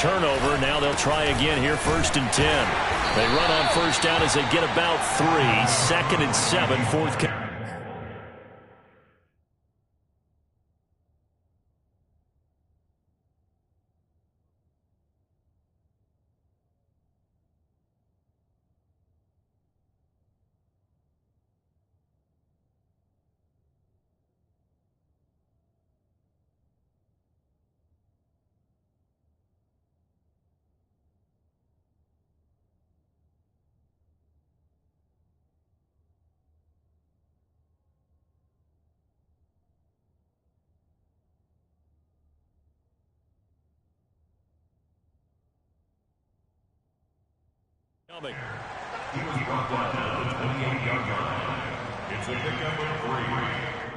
turnover. Now they'll try again here, 1st and 10. They run on first down as they get about 3. 2nd and 7, 4th. Coming. He was brought down at the 28-yard line. It's a pickup of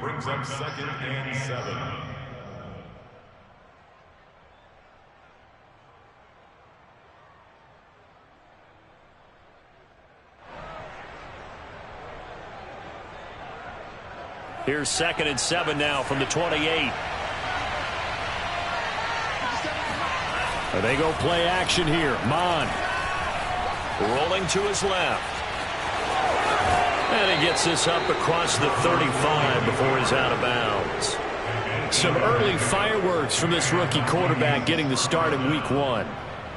3. Brings up 2nd and 7. Here's 2nd and 7 now from the 28. They go play action here. Mon rolling to his left. And he gets this up across the 35 before he's out of bounds. Some early fireworks from this rookie quarterback getting the start in week 1.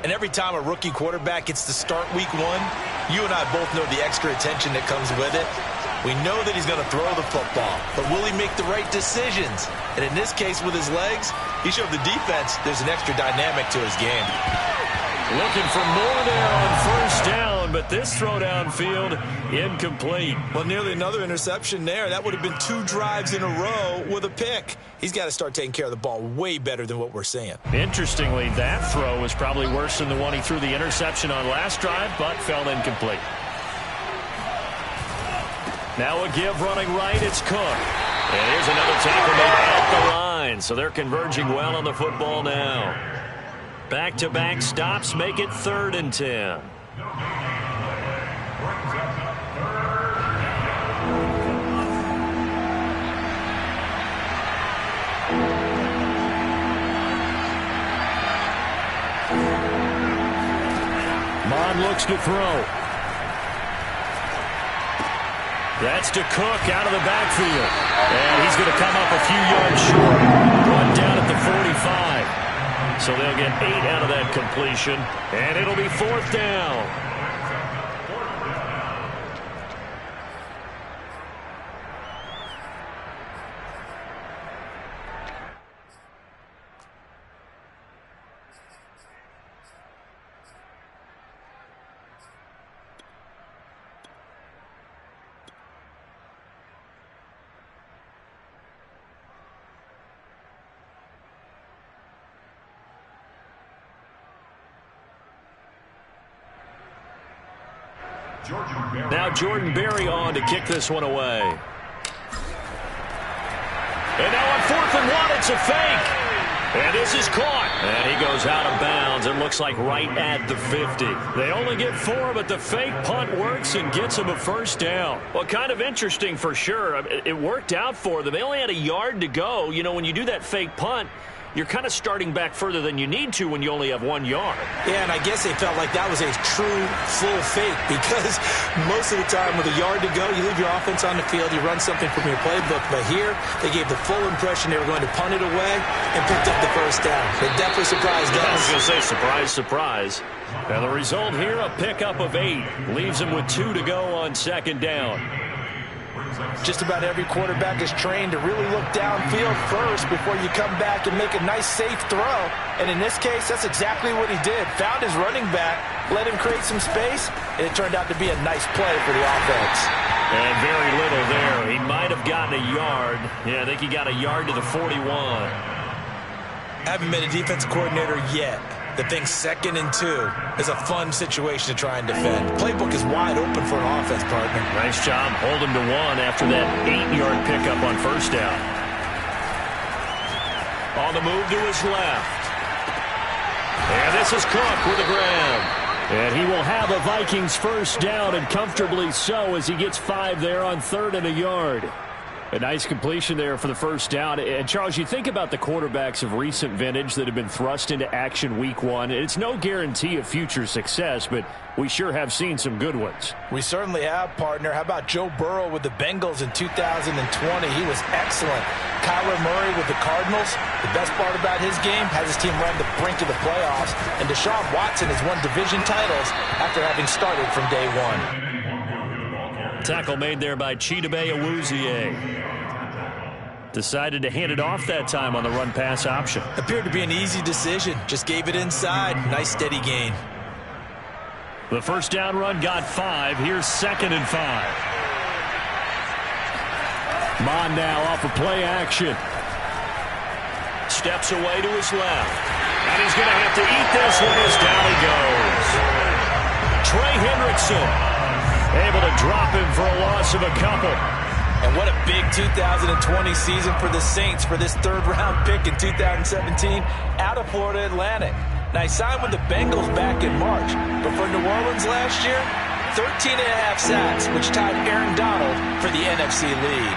And every time a rookie quarterback gets to start week 1, you and I both know the extra attention that comes with it. We know that he's going to throw the football, but will he make the right decisions? And in this case with his legs, he showed the defense there's an extra dynamic to his game. Looking for more there on first down, but this throw downfield incomplete. Well, nearly another interception there. That would have been 2 drives in a row with a pick. He's got to start taking care of the ball way better than what we're seeing. Interestingly, that throw was probably worse than the one he threw the interception on last drive, but fell incomplete. Now a give running right, it's Cook. And here's another tackle made at the line, so they're converging well on the football now. Back-to-back stops make it 3rd and 10. Mon looks to throw. That's to Cook out of the backfield. And he's going to come up a few yards short. Brought down at the 45. So they'll get 8 out of that completion, and it'll be 4th down. Now Jordan Berry on to kick this one away. And now on 4th and 1, it's a fake. And this is caught. And he goes out of bounds. It looks like right at the 50. They only get 4, but the fake punt works and gets them a first down. Well, kind of interesting for sure. It worked out for them. They only had a yard to go. You know, when you do that fake punt, you're kind of starting back further than you need to when you only have 1 yard. Yeah, and I guess they felt like that was a true full fake because most of the time with a yard to go, you leave your offense on the field, you run something from your playbook. But here, they gave the full impression they were going to punt it away and picked up the first down. It definitely surprised us. I was going to say surprise, surprise. And the result here, a pickup of 8. Leaves them with 2 to go on 2nd down. Just about every quarterback is trained to really look downfield first before you come back and make a nice, safe throw. And in this case, that's exactly what he did. Found his running back, let him create some space, and it turned out to be a nice play for the offense. And very little there. He might have gotten a yard. Yeah, I think he got a yard to the 41. Haven't been a defensive coordinator yet that thinks 2nd and 2 is a fun situation to try and defend. Playbook is wide open for an offense, partner. Nice job holding to 1 after that 8-yard pickup on first down. On the move to his left. And this is Cook with a grab. And he will have a Vikings first down, and comfortably so as he gets 5 there on 3rd and a yard. A nice completion there for the first down. And, Charles, you think about the quarterbacks of recent vintage that have been thrust into action week one. It's no guarantee of future success, but we sure have seen some good ones. We certainly have, partner. How about Joe Burrow with the Bengals in 2020? He was excellent. Kyler Murray with the Cardinals. The best part about his game has his team right on the brink of the playoffs. And Deshaun Watson has won division titles after having started from day one. Tackle made there by Chidobe Awuzie. Decided to hand it off that time on the run-pass option. Appeared to be an easy decision. Just gave it inside. Nice steady gain. The first down run got 5. Here's 2nd and 5. Mon now off of play action. Steps away to his left. And he's going to have to eat this one as down he goes. Trey Hendrickson able to drop him for a loss of a couple. And what a big 2020 season for the Saints for this third-round pick in 2017 out of Florida Atlantic. Now, he signed with the Bengals back in March, but for New Orleans last year, 13.5 sacks, which tied Aaron Donald for the NFC lead.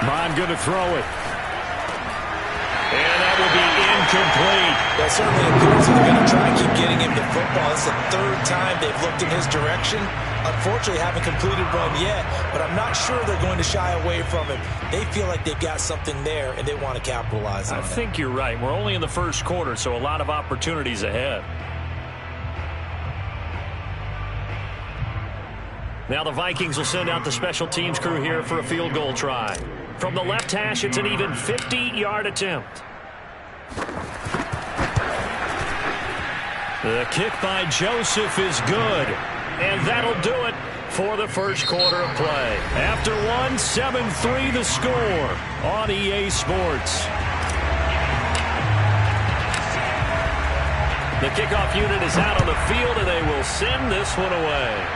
Mon going to throw it. And that will be incomplete. That certainly appears that they're going to try and keep getting him the football. It's the third time they've looked in his direction. Unfortunately, haven't completed one yet, but I'm not sure they're going to shy away from him. They feel like they've got something there, and they want to capitalize on it. I think you're right. We're only in the first quarter, so a lot of opportunities ahead. Now the Vikings will send out the special teams crew here for a field goal try. From the left hash, it's an even 50-yard attempt. The kick by Joseph is good. And that'll do it for the first quarter of play. After one, 7-3 the score on EA Sports. The kickoff unit is out on the field, and they will send this one away.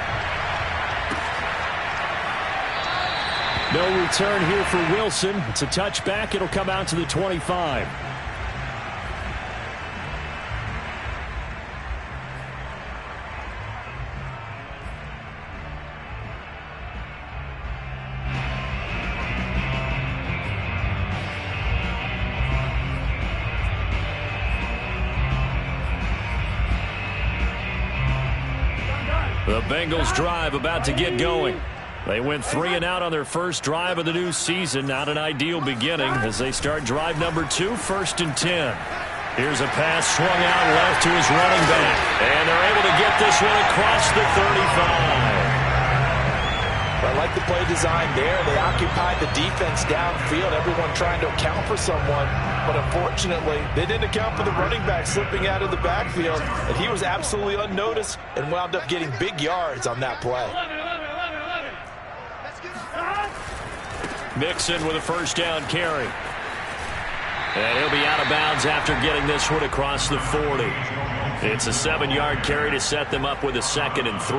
No return here for Wilson. It's a touchback. It'll come out to the 25. The Bengals drive about to get going. They went 3 and out on their first drive of the new season. Not an ideal beginning as they start drive number 2, 1st and 10. Here's a pass swung out left to his running back. And they're able to get this one across the 35. I like the play design there. They occupied the defense downfield, everyone trying to account for someone. But unfortunately, they didn't account for the running back slipping out of the backfield. And he was absolutely unnoticed and wound up getting big yards on that play. Mixon with a first down carry. And he'll be out of bounds after getting this one across the 40. It's a 7-yard carry to set them up with a 2nd and 3.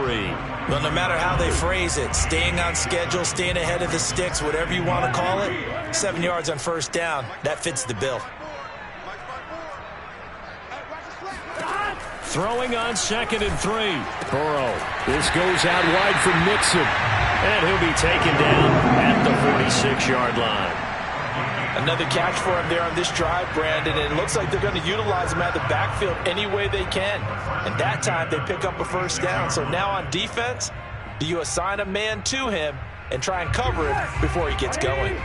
Well, no matter how they phrase it, staying on schedule, staying ahead of the sticks, whatever you want to call it, 7 yards on first down, that fits the bill. Throwing on 2nd and 3. Burrow. This goes out wide for Mixon. And he'll be taken down at the 46-yard line. Another catch for him there on this drive, Brandon, and it looks like they're going to utilize him out of the backfield any way they can. And that time they pick up a first down. So now on defense, do you assign a man to him and try and cover him before he gets going?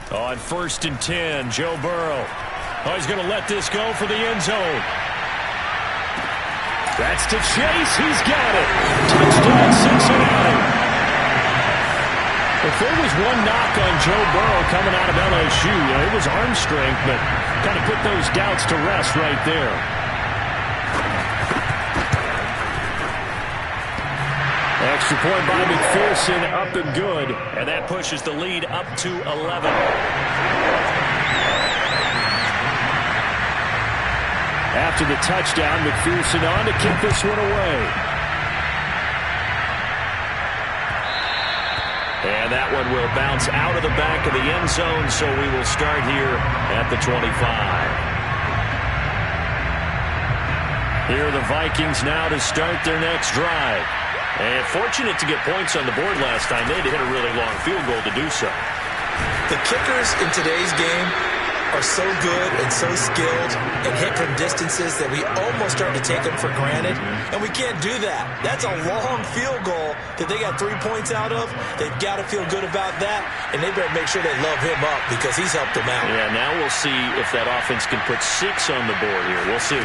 On 1st and 10, Joe Burrow. Oh, he's going to let this go for the end zone. That's to Chase. He's got it. Touchdown, Cincinnati. If there was one knock on Joe Burrow coming out of LSU, it was arm strength, but kind of put those doubts to rest right there. Extra point by McPherson, up and good. And that pushes the lead up to 11. After the touchdown, McPherson on to kick this one away. And that one will bounce out of the back of the end zone, so we will start here at the 25. Here are the Vikings now to start their next drive. And fortunate to get points on the board last time. They had to hit a really long field goal to do so. The kickers in today's game are so good and so skilled and hit from distances that we almost start to take them for granted, and we can't do that. That's a long field goal that they got 3 points out of. They've got to feel good about that, and they better make sure they love him up because he's helped them out. Yeah, now we'll see if that offense can put 6 on the board here. We'll see.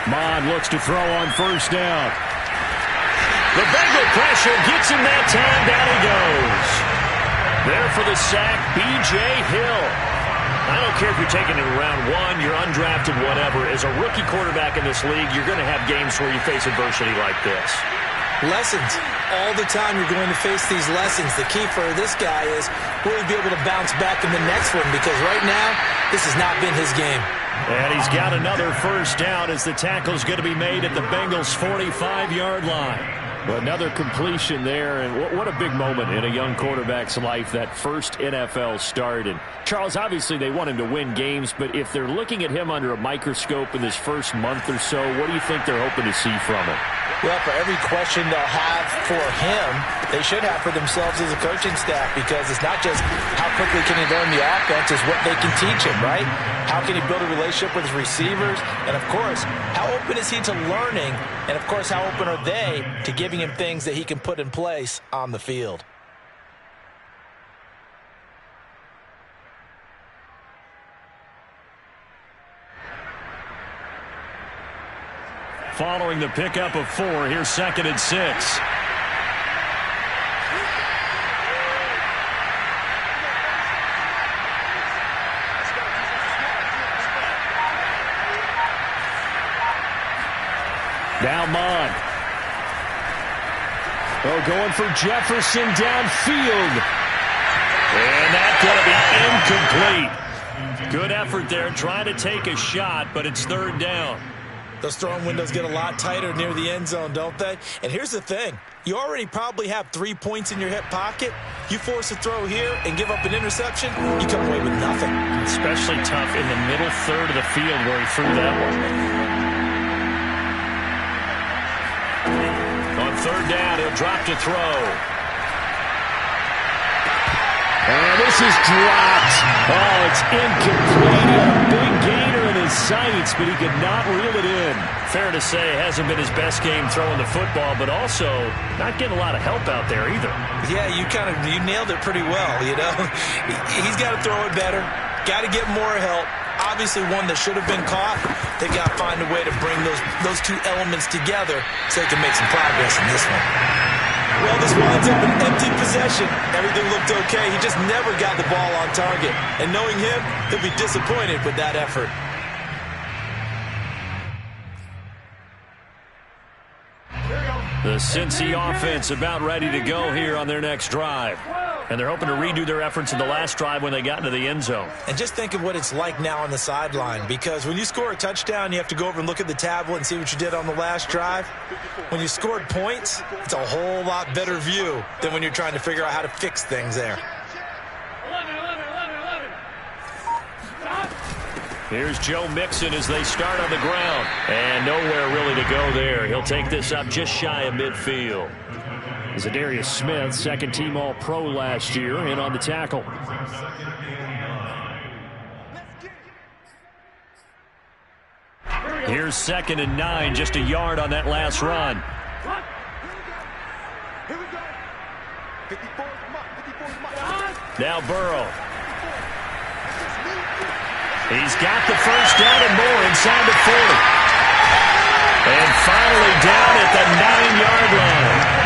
Mond looks to throw on first down. The Bengal pressure gets him that time. Down he goes. There for the sack, B.J. Hill. I don't care if you're taking it in round 1, you're undrafted, whatever. As a rookie quarterback in this league, you're going to have games where you face adversity like this. Lessons. All the time you're going to face these lessons. The key for this guy is will he be able to bounce back in the next one, because right now, this has not been his game. And he's got another first down as the tackle's going to be made at the Bengals' 45-yard line. Another completion there, and what a big moment in a young quarterback's life, that first NFL start. And Charles, obviously they want him to win games, but if they're looking at him under a microscope in this first month or so, what do you think they're hoping to see from him? Well, for every question they'll have for him, they should have for themselves as a coaching staff, because it's not just how quickly can he learn the offense, it's what they can teach him, right? How can he build a relationship with his receivers? And, of course, how open is he to learning? And, of course, how open are they to giving him things that he can put in place on the field? Following the pickup of 4, here's 2nd and 6. Now Mond. Oh, going for Jefferson downfield. And that's going to be incomplete. Good effort there, trying to take a shot, but it's 3rd down. Those throwing windows get a lot tighter near the end zone, don't they? And here's the thing. You already probably have 3 points in your hip pocket. You force a throw here and give up an interception, you come away with nothing. Especially tough in the middle third of the field where he threw that one. On 3rd down, he'll drop to throw. And this is dropped. Oh, it's incomplete. He had a big gainer in his sights, but he could not reel it in. Fair to say, it hasn't been his best game throwing the football, but also not getting a lot of help out there either. Yeah, you nailed it pretty well, you know. He's got to throw it better. Got to get more help. Obviously one that should have been caught. They got to find a way to bring those 2 elements together so they can make some progress in this one. Well, this winds up an empty possession. Everything looked okay. He just never got the ball on target. And knowing him, he'll be disappointed with that effort. The Cincy offense about ready to go here on their next drive. And they're hoping to redo their efforts in the last drive when they got into the end zone. And just think of what it's like now on the sideline, because when you score a touchdown, you have to go over and look at the tablet and see what you did on the last drive. When you scored points, it's a whole lot better view than when you're trying to figure out how to fix things there. Here's Joe Mixon as they start on the ground. And nowhere really to go there. He'll take this up just shy of midfield. Zadarius Smith, 2nd-team All-Pro last year, in on the tackle. Here's 2nd and 9, just a yard on that last run. Now Burrow. He's got the first down and more inside the 40. And finally down at the 9-yard line.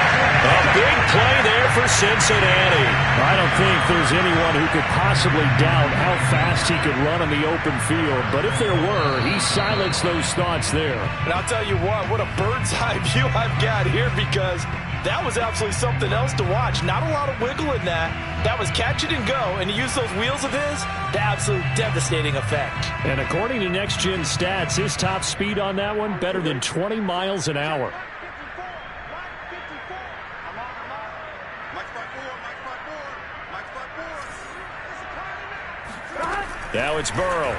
A big play there for Cincinnati. I don't think there's anyone who could possibly doubt how fast he could run on the open field. But if there were, he silenced those thoughts there. And I'll tell you what a bird's eye view I've got here, because that was absolutely something else to watch. Not a lot of wiggle in that. That was catch it and go, and to use those wheels of his, the absolute devastating effect. And according to Next Gen Stats, his top speed on that one, better than 20 miles an hour. Now it's Burrow.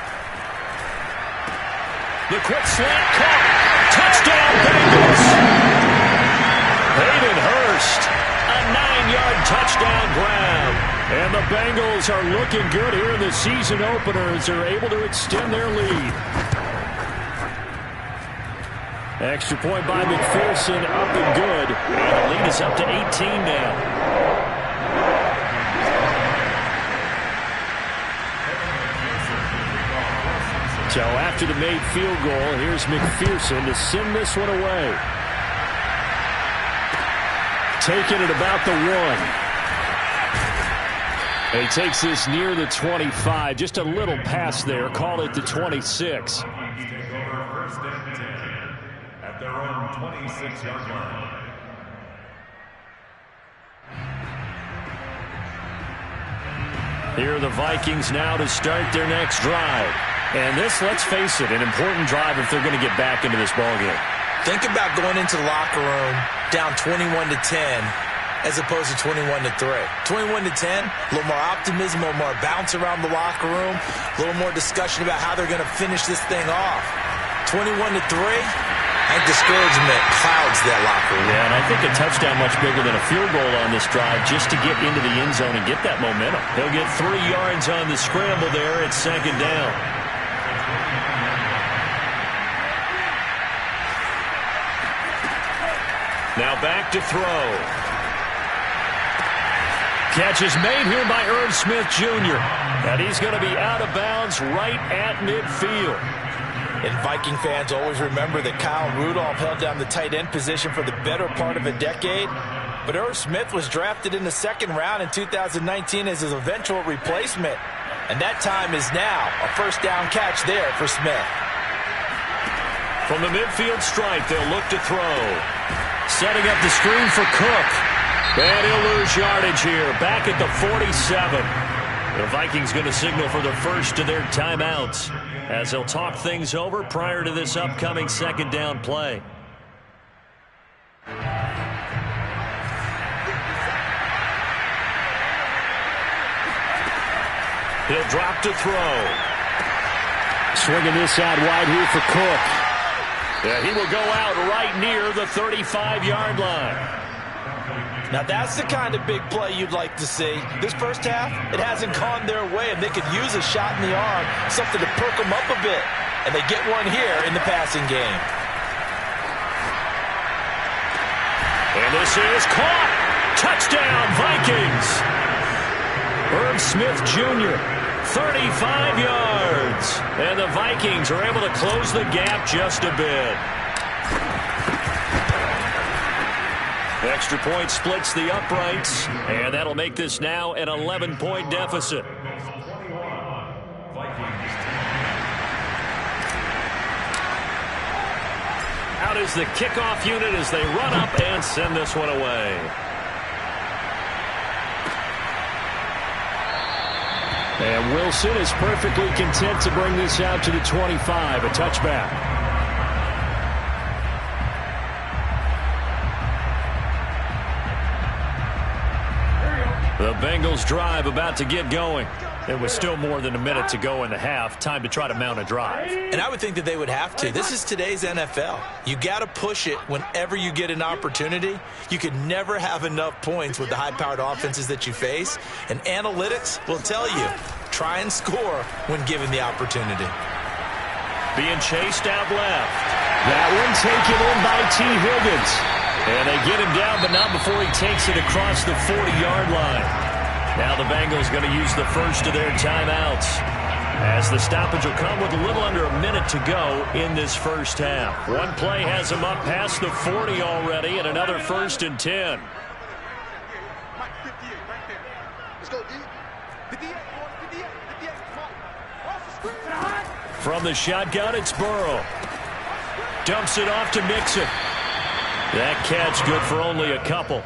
The quick slant caught. Touchdown, Bengals. Hayden Hurst, a 9-yard touchdown grab. And the Bengals are looking good here in the season opener as they're able to extend their lead. Extra point by McPherson, up and good. And the lead is up to 18 now. So after the made field goal, here's McPherson to send this one away. Taking it about the 1. He takes this near the 25. Just a little pass there. Call it the 26. Take over 1st and 10 at their own 26-yard line. Here are the Vikings now to start their next drive. And this, let's face it, an important drive if they're going to get back into this ballgame. Think about going into the locker room down 21-10 as opposed to 21-3. 21-10, a little more optimism, a little more bounce around the locker room, a little more discussion about how they're going to finish this thing off. 21-3, I think discouragement clouds that locker room. Yeah, and I think a touchdown much bigger than a field goal on this drive just to get into the end zone and get that momentum. He'll get 3 yards on the scramble there at 2nd down. Now back to throw. Catch is made here by Irv Smith Jr. And he's going to be out of bounds right at midfield. And Viking fans always remember that Kyle Rudolph held down the tight end position for the better part of a decade. But Irv Smith was drafted in the 2nd round in 2019 as his eventual replacement. And that time is now. A 1st down catch there for Smith. From the midfield stripe, they'll look to throw. Setting up the screen for Cook. And he'll lose yardage here. Back at the 47. The Vikings going to signal for the first of their timeouts as they'll talk things over prior to this upcoming 2nd down play. He'll drop to throw. Swinging this out wide here for Cook. Yeah, he will go out right near the 35-yard line. Now that's the kind of big play you'd like to see. This first half, it hasn't gone their way, and they could use a shot in the arm, something to perk them up a bit. And they get one here in the passing game. And this is caught. Touchdown, Vikings. Irv Smith Jr., 35 yards. And the Vikings are able to close the gap just a bit. Extra point splits the uprights, and that'll make this now an 11-point deficit. Out is the kickoff unit as they run up and send this one away. And Wilson is perfectly content to bring this out to the 25, a touchback. The Bengals drive about to get going. There was still more than a minute to go in the half. Time to try to mount a drive. And I would think that they would have to. This is today's NFL. You got to push it whenever you get an opportunity. You could never have enough points with the high-powered offenses that you face. And analytics will tell you, try and score when given the opportunity. Being chased out left. That one taken in by T. Higgins. And they get him down, but not before he takes it across the 40-yard line. Now the Bengals going to use the first of their timeouts, as the stoppage will come with a little under a minute to go in this first half. One play has them up past the 40 already, and another 1st and 10. From the shotgun, it's Burrow. Dumps it off to Mixon. That catch good for only a couple.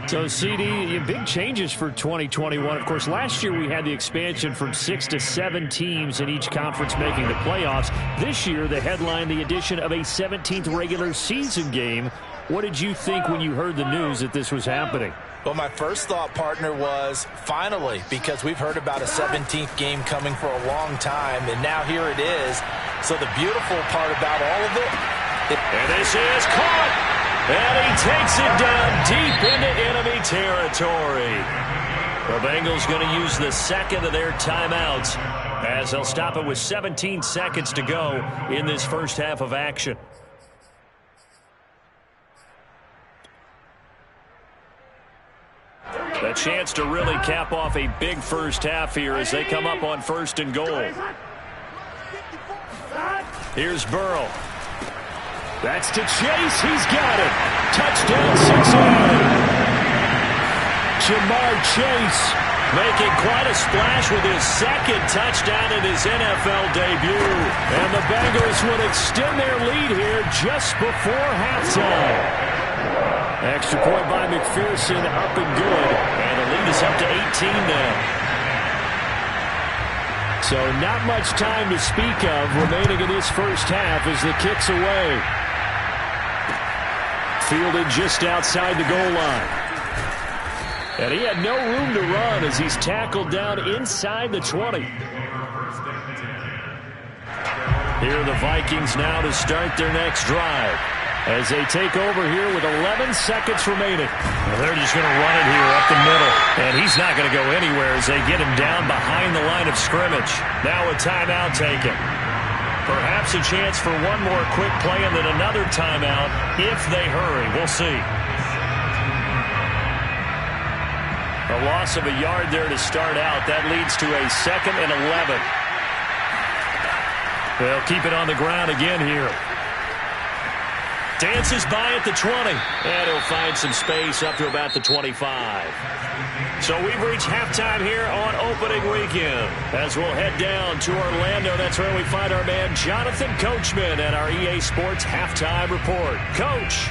So, CD, big changes for 2021. Of course, last year we had the expansion from 6 to 7 teams in each conference making the playoffs. This year, the headline, the addition of a 17th regular season game. What did you think when you heard the news that this was happening? Well, my first thought, partner, was finally, because we've heard about a 17th game coming for a long time, and now here it is. So the beautiful part about all of it. And this is caught, and he takes it down deep into enemy territory. The Bengals going to use the second of their timeouts as they'll stop it with 17 seconds to go in this first half of action. A chance to really cap off a big first half here as they come up on 1st and goal. Here's Burrow. That's to Chase. He's got it. Touchdown, Cincinnati. Jamar Chase making quite a splash with his second touchdown in his NFL debut. And the Bengals would extend their lead here just before halftime. Extra point by McPherson, up and good. And the lead is up to 18 now. So not much time to speak of remaining in this first half as the kick's away. Fielded just outside the goal line. And he had no room to run as he's tackled down inside the 20. Here are the Vikings now to start their next drive as they take over here with 11 seconds remaining. Well, they're just going to run it here up the middle. And he's not going to go anywhere as they get him down behind the line of scrimmage. Now a timeout taken. Perhaps a chance for one more quick play and then another timeout if they hurry. We'll see. A loss of a yard there to start out. That leads to a 2nd and 11. They'll keep it on the ground again here. Dances by at the 20. And he'll find some space up to about the 25. So we've reached halftime here on opening weekend. As we'll head down to Orlando, that's where we find our man Jonathan Coachman at our EA Sports Halftime Report. Coach.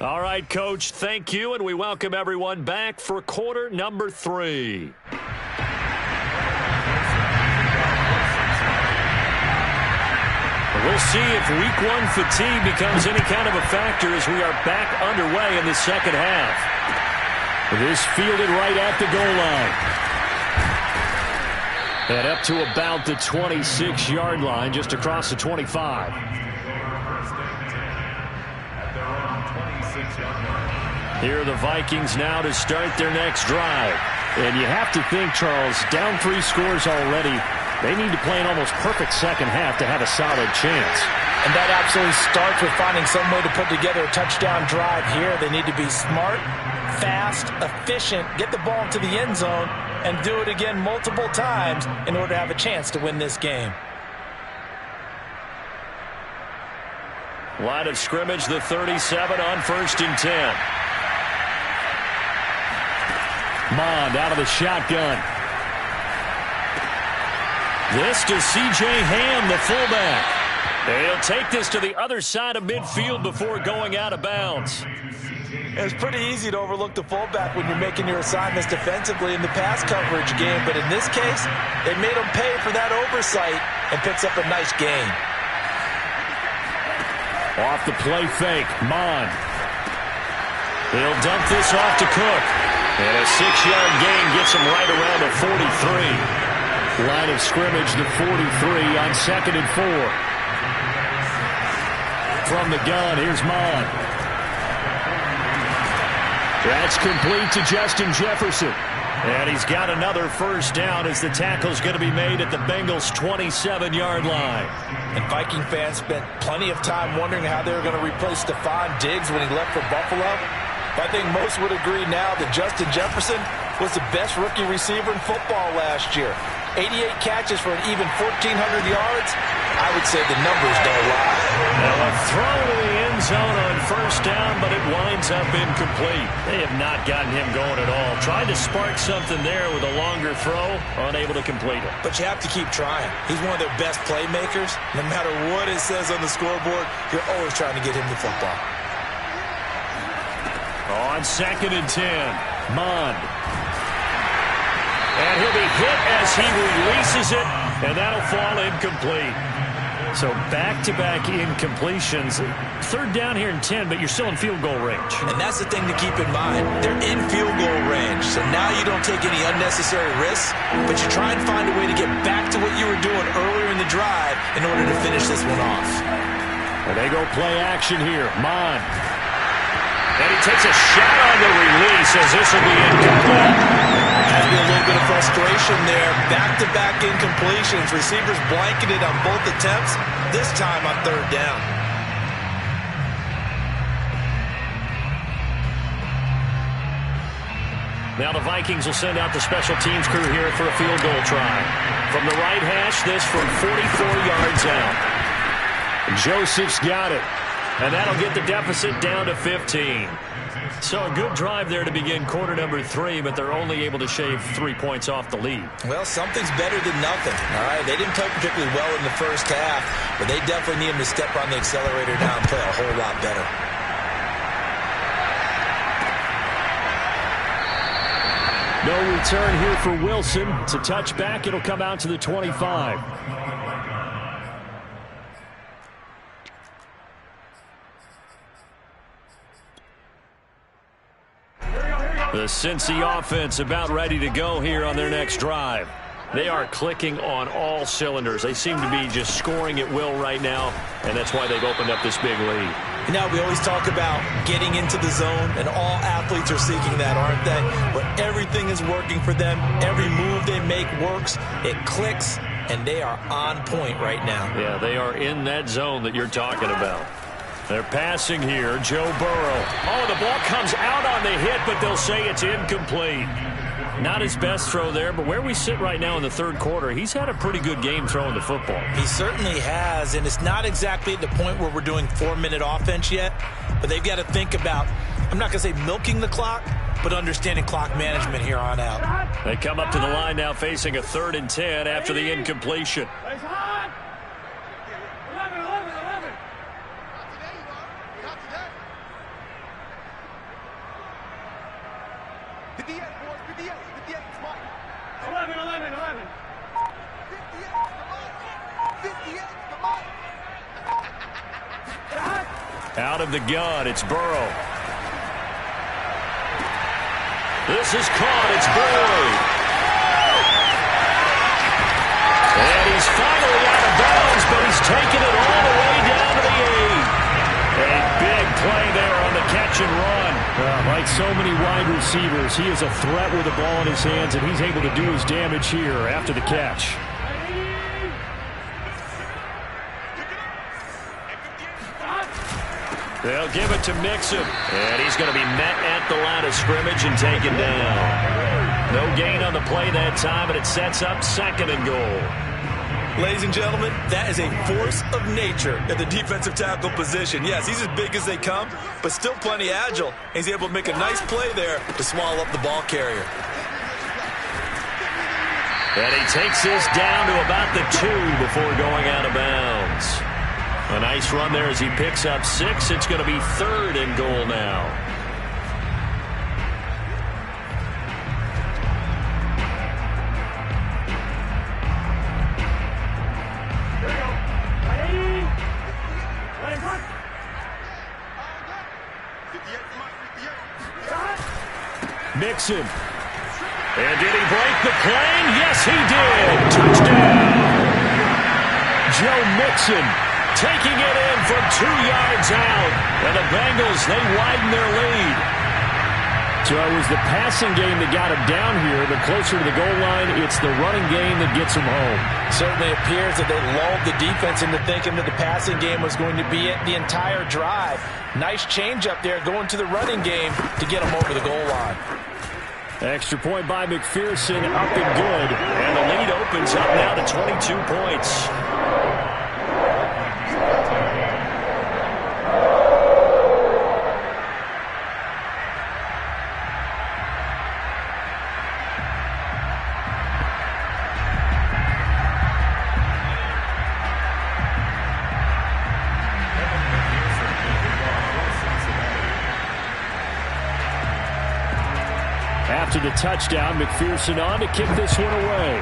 All right, Coach, thank you, and we welcome everyone back for quarter number 3. We'll see if week 1 fatigue becomes any kind of a factor as we are back underway in the second half. This fielded right at the goal line. And up to about the 26-yard line, just across the 25. Here are the Vikings now to start their next drive. And you have to think, Charles, down 3 scores already. They need to play an almost perfect second half to have a solid chance. And that absolutely starts with finding some way to put together a touchdown drive here. They need to be smart, fast, efficient, get the ball to the end zone, and do it again multiple times in order to have a chance to win this game. Line of scrimmage, the 37 on 1st and 10. Mond out of the shotgun. This to C.J. Ham, the fullback. He'll take this to the other side of midfield before going out of bounds. It's pretty easy to overlook the fullback when you're making your assignments defensively in the pass coverage game, but in this case, they made him pay for that oversight and picks up a nice gain. Off the play fake, Mond. He'll dump this off to Cook. And a 6-yard gain gets him right around the 43. Line of scrimmage, the 43 on 2nd and 4. From the gun, here's Mond. That's complete to Justin Jefferson. And he's got another first down as the tackle's going to be made at the Bengals' 27-yard line. And Viking fans spent plenty of time wondering how they were going to replace Stephon Diggs when he left for Buffalo. But I think most would agree now that Justin Jefferson was the best rookie receiver in football last year. 88 catches for an even 1,400 yards. I would say the numbers don't lie. Now a throw to the end zone on first down, but it winds up incomplete. They have not gotten him going at all. Tried to spark something there with a longer throw, unable to complete it. But you have to keep trying. He's one of their best playmakers. No matter what it says on the scoreboard, you're always trying to get him the football. On 2nd and 10, Mond. And he'll be hit as he releases it And that'll fall incomplete. So back-to-back incompletions. Third down here in 10, but you're still in field goal range. And that's the thing to keep in mind. They're in field goal range. So now you don't take any unnecessary risks, but you try and find a way to get back to what you were doing earlier in the drive in order to finish this one off. And they go play action here. Mon. And he takes a shot on the release as this will be incomplete. Has been a little bit of frustration there. Back-to-back incompletions. Receivers blanketed on both attempts, this time on third down. Now the Vikings will send out the special teams crew here for a field goal try. From the right hash, this from 44 yards out. Joseph's got it. And that'll get the deficit down to 15. So a good drive there to begin quarter number 3, but they're only able to shave 3 points off the lead. Well, something's better than nothing. All right, they didn't play particularly well in the first half, but they definitely need them to step on the accelerator now and play a whole lot better. No return here for Wilson. It's a touchback. It'll come out to the 25. The Cincy offense about ready to go here on their next drive. They are clicking on all cylinders. They seem to be just scoring at will right now, and that's why they've opened up this big lead. You know, we always talk about getting into the zone, and all athletes are seeking that, aren't they? But everything is working for them. Every move they make works. It clicks, and they are on point right now. Yeah, they are in that zone that you're talking about. They're passing here. Joe Burrow. Oh, the ball comes out on the hit, but they'll say it's incomplete. Not his best throw there, but where we sit right now in the third quarter, he's had a pretty good game throwing the football. He certainly has, and it's not exactly at the point where we're doing 4-minute offense yet, but they've got to think about, I'm not going to say milking the clock, but understanding clock management here on out. They come up to the line now facing a 3rd and 10 after the incompletion. Out of the gun, it's Burrow. This is caught, it's Boyd. And he's finally out of bounds, but he's taken it all the way down to the 8. A big play there on the catch and run. Like so many wide receivers, he is a threat with the ball in his hands, and he's able to do his damage here after the catch. They'll give it to Mixon. And he's going to be met at the line of scrimmage and taken down. No gain on the play that time, but it sets up 2nd and goal. Ladies and gentlemen, that is a force of nature at the defensive tackle position. Yes, he's as big as they come, but still plenty agile. He's able to make a nice play there to swallow up the ball carrier. And he takes this down to about the 2 before going out of bounds. A nice run there as he picks up 6. It's going to be 3rd and goal now. Mixon. And did he break the plane? Yes, he did. Touchdown. Joe Mixon taking it in from 2 yards out. And the Bengals, they widen their lead. So it was the passing game that got him down here, but closer to the goal line, it's the running game that gets him home. Certainly appears that they lulled the defense into thinking that the passing game was going to be it the entire drive. Nice change up there going to the running game to get him over the goal line. Extra point by McPherson, up and good. And the lead opens up now to 22 points. After the touchdown, McPherson on to kick this one away.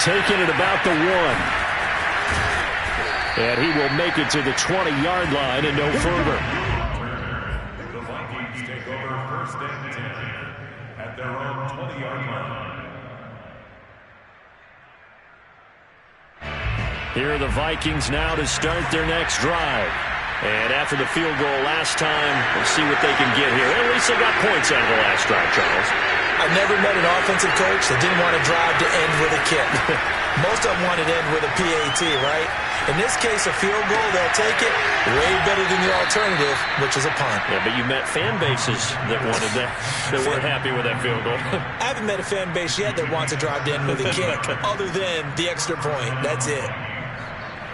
taken at about the 1. And he will make it to the 20-yard line and no further. The Vikings take over 1st and 10 at their own 20-yard line. Here are the Vikings now to start their next drive. And after the field goal last time, we'll see what they can get here. At least they got points out of the last drive, Charles. I've never met an offensive coach that didn't want to drive to end with a kick. Most of them wanted to end with a PAT, right? In this case, a field goal, they'll take it. Way better than the alternative, which is a punt. Yeah, but you met fan bases that wanted that, that weren't happy with that field goal. I haven't met a fan base yet that wants to drive to end with a kick, other than the extra point. That's it.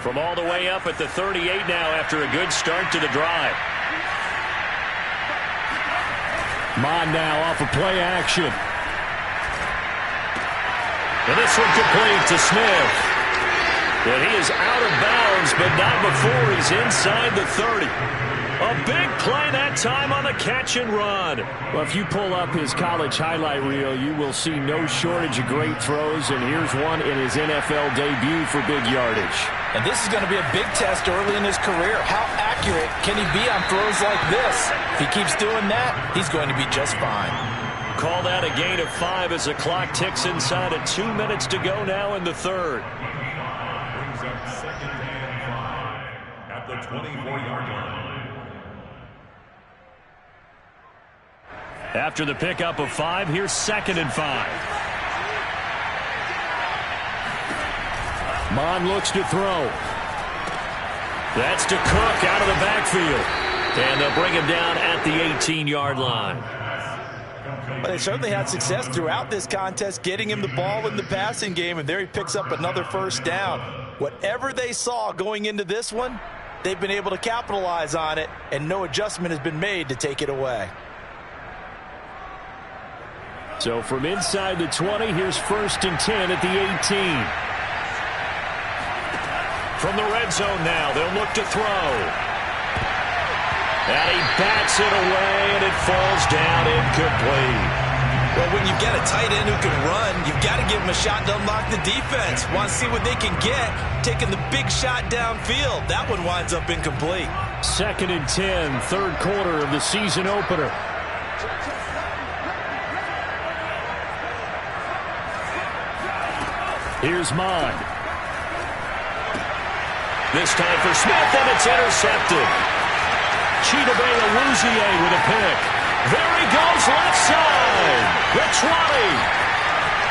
From all the way up at the 38 now after a good start to the drive. Mon now off of play action. And this one complete to Smith. And he is out of bounds, but not before he's inside the 30. A big play that time on the catch and run. Well, if you pull up his college highlight reel, you will see no shortage of great throws, and here's one in his NFL debut for big yardage. And this is going to be a big test early in his career. How accurate can he be on throws like this? If he keeps doing that, he's going to be just fine. Call that a gain of 5 as the clock ticks inside of 2 minutes to go now in the third. Brings up 2nd and 5 at the 24-yard line. After the pickup of 5, here's 2nd and 5. Mon looks to throw. That's to Cook out of the backfield. And they'll bring him down at the 18-yard line. But they certainly had success throughout this contest getting him the ball in the passing game, and there he picks up another first down. Whatever they saw going into this one, they've been able to capitalize on it, and no adjustment has been made to take it away. So from inside the 20, here's 1st and 10 at the 18. From the red zone now, they'll look to throw. And he bats it away, and it falls down incomplete. Well, when you've got a tight end who can run, you've got to give him a shot to unlock the defense. Want to see what they can get, taking the big shot downfield. That one winds up incomplete. 2nd and 10, third quarter of the season opener. Here's Mon. This time for Smith, and it's intercepted. Chidobe Awuzie with a pick. There he goes, left side. The 20.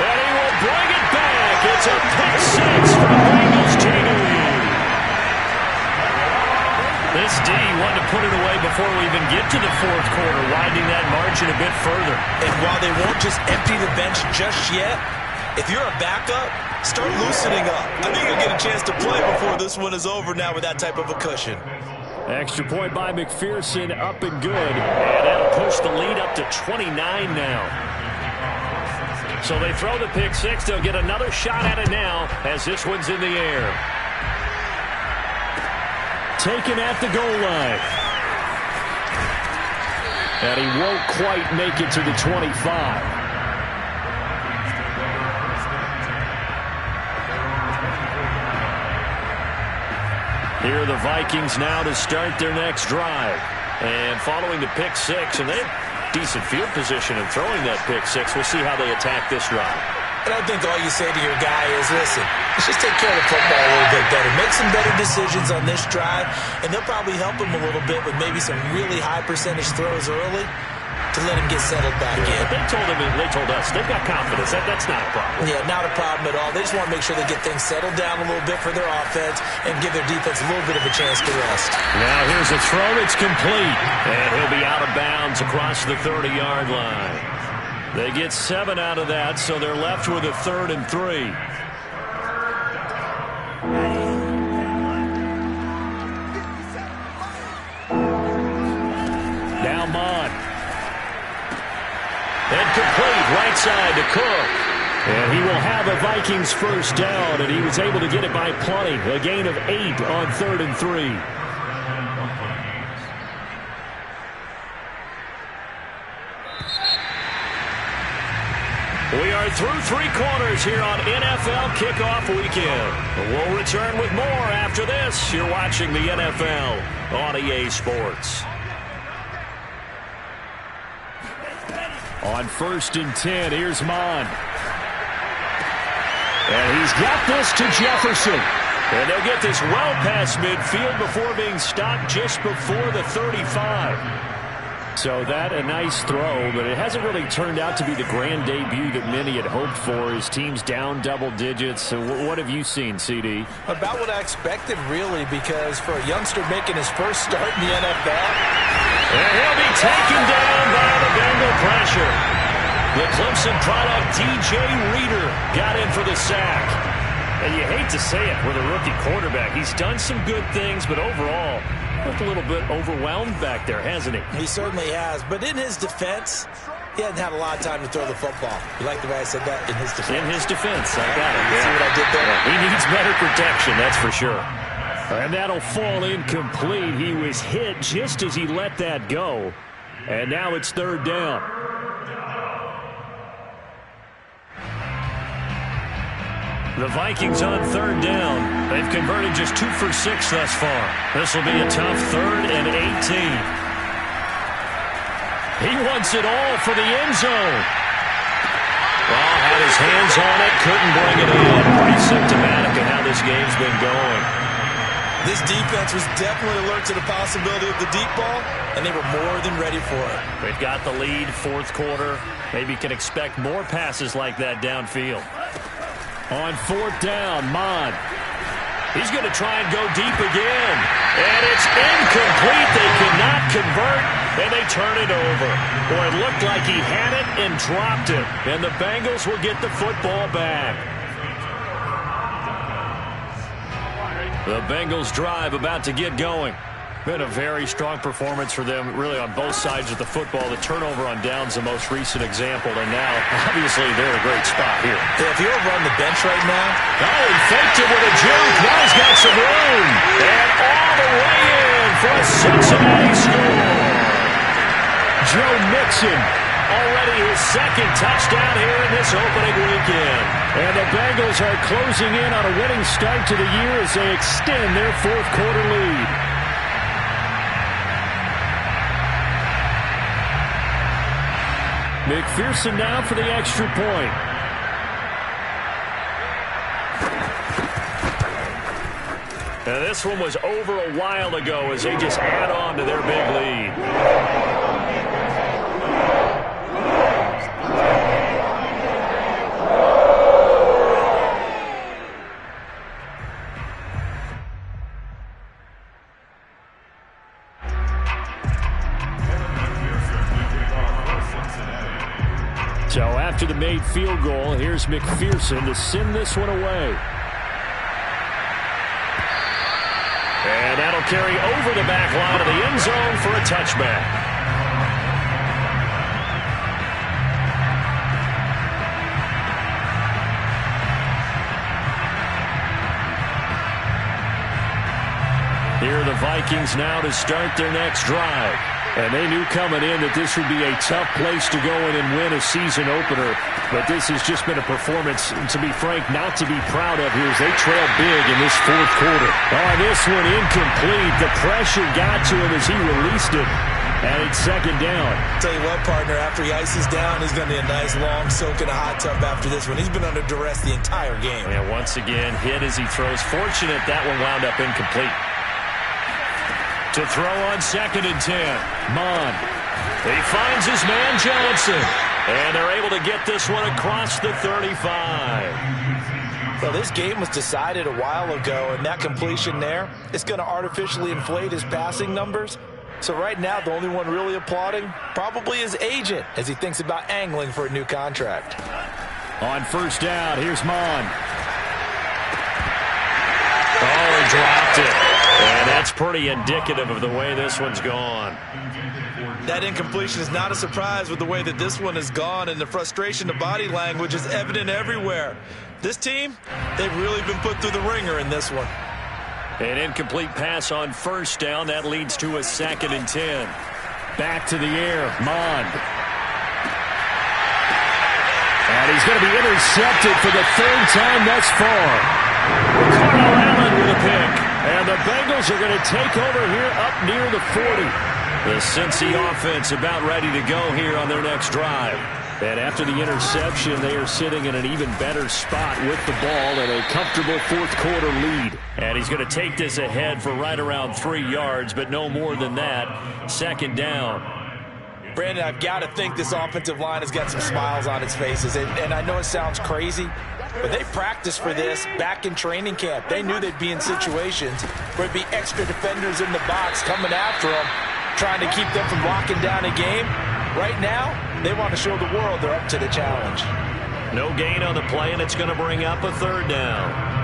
And he will bring it back. It's a pick 6 for the Bengals, Gotw. This D wanted to put it away before we even get to the fourth quarter, widening that margin a bit further. And while they won't just empty the bench just yet, if you're a backup, start loosening up. I think you'll get a chance to play before this one is over now with that type of a cushion. Extra point by McPherson, up and good. And that'll push the lead up to 29 now. So they throw the pick 6. They'll get another shot at it now as this one's in the air. Taken at the goal line. And he won't quite make it to the 25. Here are the Vikings now to start their next drive. And following the pick 6, and they have decent field position in throwing that pick 6. We'll see how they attack this drive. And I think all you say to your guy is, listen, let's just take care of the football a little bit better. Make some better decisions on this drive, and they'll probably help him a little bit with maybe some really high percentage throws early to let him get settled back in. They told us they've got confidence. That's not a problem. Yeah, not a problem at all. They just want to make sure they get things settled down a little bit for their offense and give their defense a little bit of a chance to rest. Now here's a throw. It's complete. And he'll be out of bounds across the 30-yard line. They get 7 out of that, so they're left with a 3rd and 3. Now Mon. And complete, right side to Cook. And he will have a Vikings first down, and he was able to get it by plenty. A gain of 8 on 3rd and 3. We are We're through 3 quarters here on NFL Kickoff Weekend. We'll return with more after this. You're watching the NFL on EA Sports. On 1st and 10, here's Mon. And he's got this to Jefferson. And they'll get this well past midfield before being stopped just before the 35. So that a nice throw, but it hasn't really turned out to be the grand debut that many had hoped for. His team's down double digits. So what have you seen, CD? About what I expected, really, because for a youngster making his first start in the NFL. And he'll be taken down by the Bengal pressure. The Clemson product, DJ Reader, got in for the sack. And you hate to say it with a rookie quarterback. He's done some good things, but overall, looked a little bit overwhelmed back there, hasn't he? He certainly has. But in his defense, he hasn't had a lot of time to throw the football. You like the way I said that? In his defense. In his defense. I got it. See what I did there? Yeah, he needs better protection, that's for sure. And that'll fall incomplete. He was hit just as he let that go. And now it's 3rd down. The Vikings on 3rd down. They've converted just 2 for 6 thus far. This will be a tough 3rd and 18. He wants it all for the end zone. Well, had his hands on it, couldn't bring it in. Pretty symptomatic of how this game's been going. This defense was definitely alert to the possibility of the deep ball, and they were more than ready for it. They've got the lead, 4th quarter. Maybe can expect more passes like that downfield. On 4th down, Mon. He's going to try and go deep again. And it's incomplete. They cannot convert, and they turn it over. Boy, it looked like he had it and dropped it. And the Bengals will get the football back. The Bengals drive about to get going. Been a very strong performance for them, really, on both sides of the football. The turnover on downs, the most recent example, and now, obviously, they're in a great spot here. Yeah, if you're over on the bench right now. Oh, he faked it with a juke. Now he's got some room. And all the way in for a Cincinnati score. Joe Mixon. Already his 2nd touchdown here in this opening weekend. And the Bengals are closing in on a winning start to the year as they extend their 4th quarter lead. McPherson now for the extra point. Now this one was over a while ago as they just add on to their big lead. So after the made field goal, here's McPherson to send this one away. And that'll carry over the back line of the end zone for a touchback. Here are the Vikings now to start their next drive. And they knew coming in that this would be a tough place to go in and win a season opener. But this has just been a performance, to be frank, not to be proud of here as they trail big in this 4th quarter. Oh, this one incomplete. The pressure got to him as he released it. And it's 2nd down. Tell you what, partner, after he ices down, he's going to be a nice long soak in a hot tub after this one. He's been under duress the entire game. And once again, hit as he throws. Fortunate that one wound up incomplete. To throw on 2nd and 10. Mon. He finds his man Johnson. And they're able to get this one across the 35. Well, this game was decided a while ago, and that completion there, it's going to artificially inflate his passing numbers. So right now, the only one really applauding probably his agent as he thinks about angling for a new contract. On 1st down, here's Mon. Oh, he dropped it. And that's pretty indicative of the way this one's gone. That incompletion is not a surprise with the way that this one has gone, and the frustration, the body language is evident everywhere. This team, they've really been put through the ringer in this one. An incomplete pass on 1st down. That leads to a 2nd and 10. Back to the air, Mond. And he's going to be intercepted for the third time thus far. Ricardo Allen with a pick. And the Bengals are going to take over here up near the 40. The Cincy offense about ready to go here on their next drive. And after the interception, they are sitting in an even better spot with the ball and a comfortable fourth-quarter lead. And he's going to take this ahead for right around 3 yards, but no more than that. Second down. Brandon, I've got to think this offensive line has got some smiles on its faces. And I know it sounds crazy, but they practiced for this back in training camp. They knew they'd be in situations where there'd be extra defenders in the box coming after them, trying to keep them from locking down a game. Right now, they want to show the world they're up to the challenge. No gain on the play, and it's going to bring up a third down.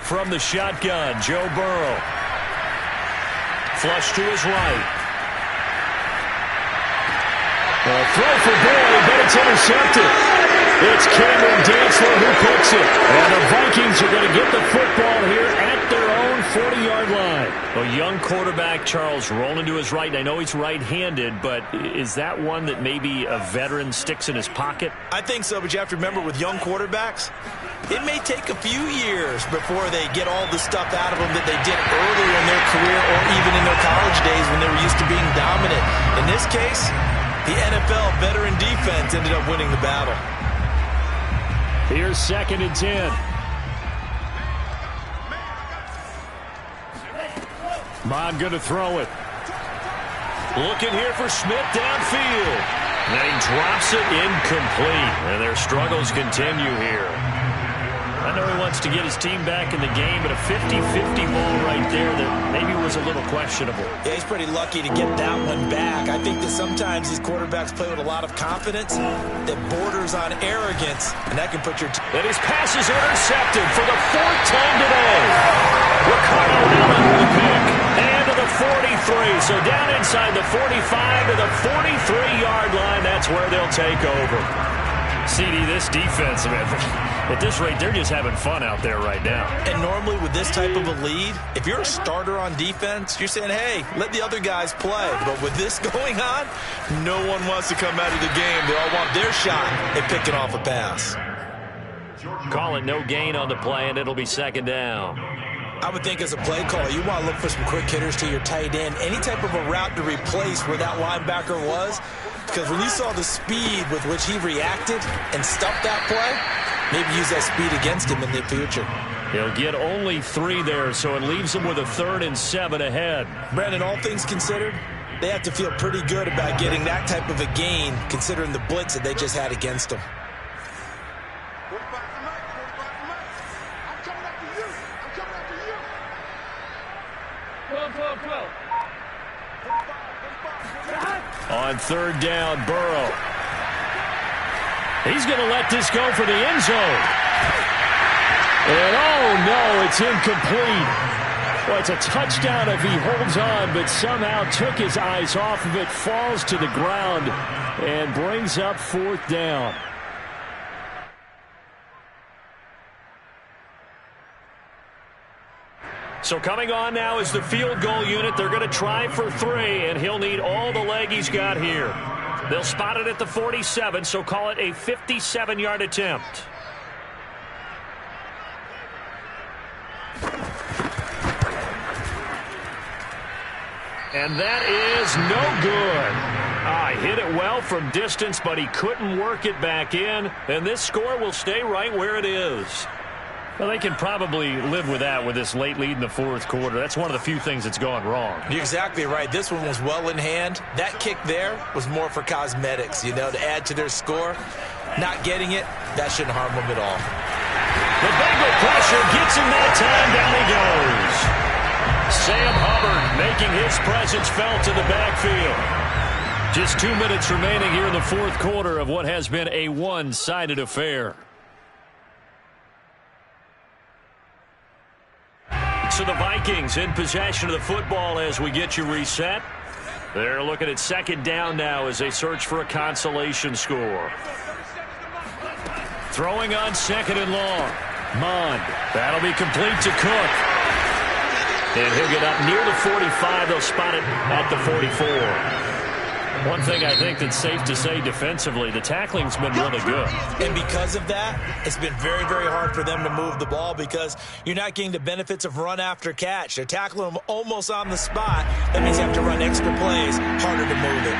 From the shotgun, Joe Burrow. Flush to his right. A throw for Boyd, but it's intercepted. It's Cameron Dantzler who picks it. And the Vikings are going to get the football here at their own 40-yard line. A young quarterback, Charles, rolling to his right. And I know he's right-handed, but is that one that maybe a veteran sticks in his pocket? I think so, but you have to remember with young quarterbacks, it may take a few years before they get all the stuff out of them that they did earlier in their career or even in their college days when they were used to being dominant. In this case, the NFL veteran defense ended up winning the battle. Here's 2nd and 10. Mon going to throw it. Looking here for Smith downfield. And he drops it incomplete. And their struggles continue here. I know he wants to get his team back in the game, but a 50-50 ball right there that maybe was a little questionable. Yeah, he's pretty lucky to get that one back. I think that sometimes these quarterbacks play with a lot of confidence that borders on arrogance, and that can put your team. And his pass is intercepted for the 4th time today. Ricardo Allen with a pick. And to the 43. So down inside the 45 to the 43-yard line. That's where they'll take over. CD, this defense, man, at this rate, they're just having fun out there right now. And normally with this type of a lead, if you're a starter on defense, you're saying, hey, let the other guys play. But with this going on, no one wants to come out of the game. They all want their shot at picking off a pass. Call it no gain on the play, and it'll be 2nd down. I would think as a play caller, you want to look for some quick hitters to your tight end. Any type of a route to replace where that linebacker was. Because when you saw the speed with which he reacted and stuffed that play, maybe use that speed against him in the future. He'll get only 3 there, so it leaves him with a 3rd and 7 ahead. Brandon, all things considered, they have to feel pretty good about getting that type of a gain, considering the blitz that they just had against them. On 3rd down, Burrow. He's going to let this go for the end zone. And oh no, it's incomplete. Well, it's a touchdown if he holds on, but somehow took his eyes off of it, falls to the ground, and brings up 4th down. So coming on now is the field goal unit. They're going to try for 3, and he'll need all the leg he's got here. They'll spot it at the 47, so call it a 57-yard attempt. And that is no good. Hit it well from distance, but he couldn't work it back in, and this score will stay right where it is. Well, they can probably live with that with this late lead in the 4th quarter. That's one of the few things that's gone wrong. You're exactly right. This one was well in hand. That kick there was more for cosmetics, to add to their score. Not getting it, that shouldn't harm them at all. The Bengal pressure gets him that time. Down he goes. Sam Hubbard making his presence felt in the backfield. Just 2 minutes remaining here in the 4th quarter of what has been a one-sided affair. So the Vikings in possession of the football as we get you reset. They're looking at 2nd down now as they search for a consolation score. Throwing on 2nd and long. Mond. That'll be complete to Cook. And he'll get up near the 45. They'll spot it at the 44. One thing I think that's safe to say defensively, the tackling's been really good. And because of that, it's been very, very hard for them to move the ball because you're not getting the benefits of run after catch. They're tackling them almost on the spot. That means you have to run extra plays, harder to move it.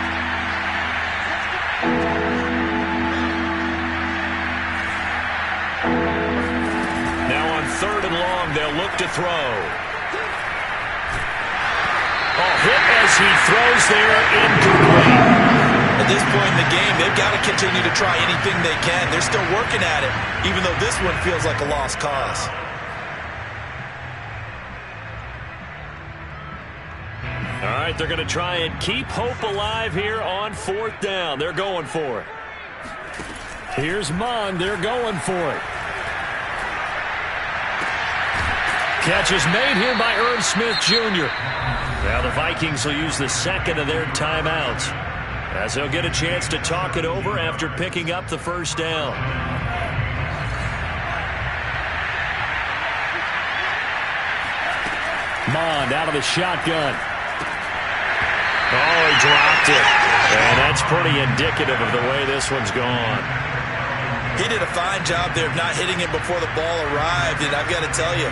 Now on 3rd and long, they'll look to throw. Hit as he throws there, incomplete. At this point in the game, they've got to continue to try anything they can. They're still working at it, even though this one feels like a lost cause. All right, they're going to try and keep hope alive here on 4th down. They're going for it. Here's Mond. They're going for it. Catch is made here by Irv Smith Jr. Now the Vikings will use the 2nd of their timeouts as they'll get a chance to talk it over after picking up the 1st down. Mond out of the shotgun. Oh, he dropped it. And that's pretty indicative of the way this one's gone. He did a fine job there of not hitting it before the ball arrived, and I've got to tell you,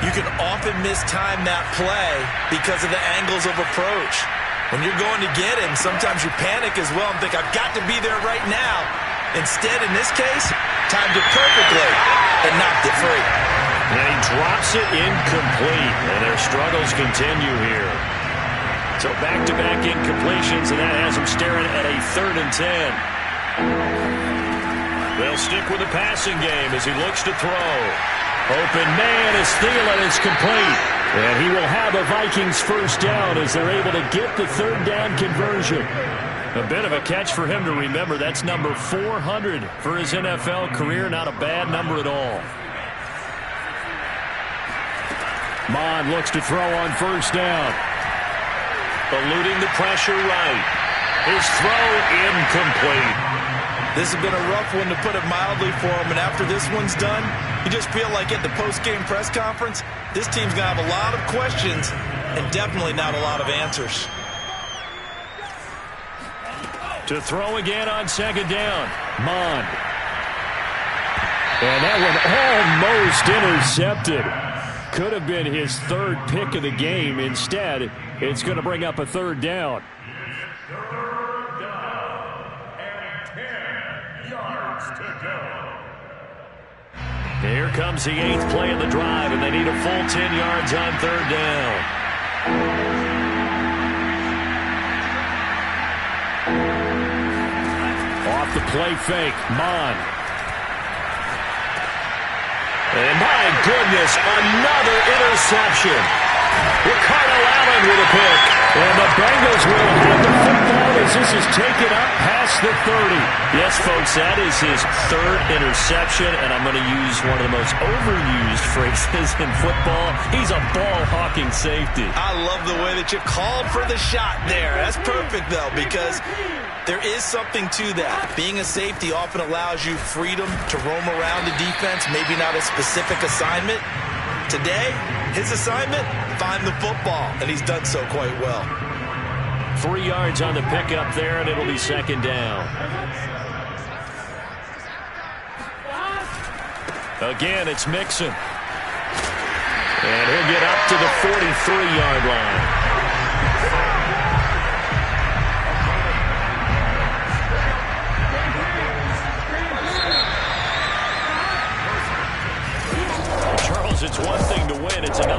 you can often mistime that play because of the angles of approach. When you're going to get him, sometimes you panic as well and think, I've got to be there right now. Instead, in this case, timed it perfectly and knocked it free. And he drops it incomplete, and their struggles continue here. So back-to-back incompletions, and that has them staring at a 3rd and 10. They'll stick with the passing game as he looks to throw. Open man is Thielen. It's complete. And he will have a Vikings 1st down as they're able to get the 3rd down conversion. A bit of a catch for him to remember. That's number 400 for his NFL career. Not a bad number at all. Mond looks to throw on 1st down. Eluding the pressure right. His throw incomplete. This has been a rough one, to put it mildly, for him. And after this one's done, you just feel like at the post-game press conference, this team's going to have a lot of questions and definitely not a lot of answers. To throw again on 2nd down, Mond. And that one almost intercepted. Could have been his 3rd pick of the game. Instead, it's going to bring up a 3rd down. Here comes the 8th play of the drive, and they need a full 10 yards on 3rd down. Off the play fake, Mond. And my goodness, another interception. Ricardo Allen with a pick. And the Bengals will have the football as this is taken up past the 30. Yes, folks, that is his 3rd interception, and I'm going to use one of the most overused phrases in football. He's a ball-hawking safety. I love the way that you called for the shot there. That's perfect, though, because there is something to that. Being a safety often allows you freedom to roam around the defense, maybe not a specific assignment. Today, his assignment, find the football, and he's done so quite well. 3 yards on the pickup there, and it'll be 2nd down. Again, it's Mixon. And he'll get up to the 43-yard line. Charles, it's one thing to win. It's another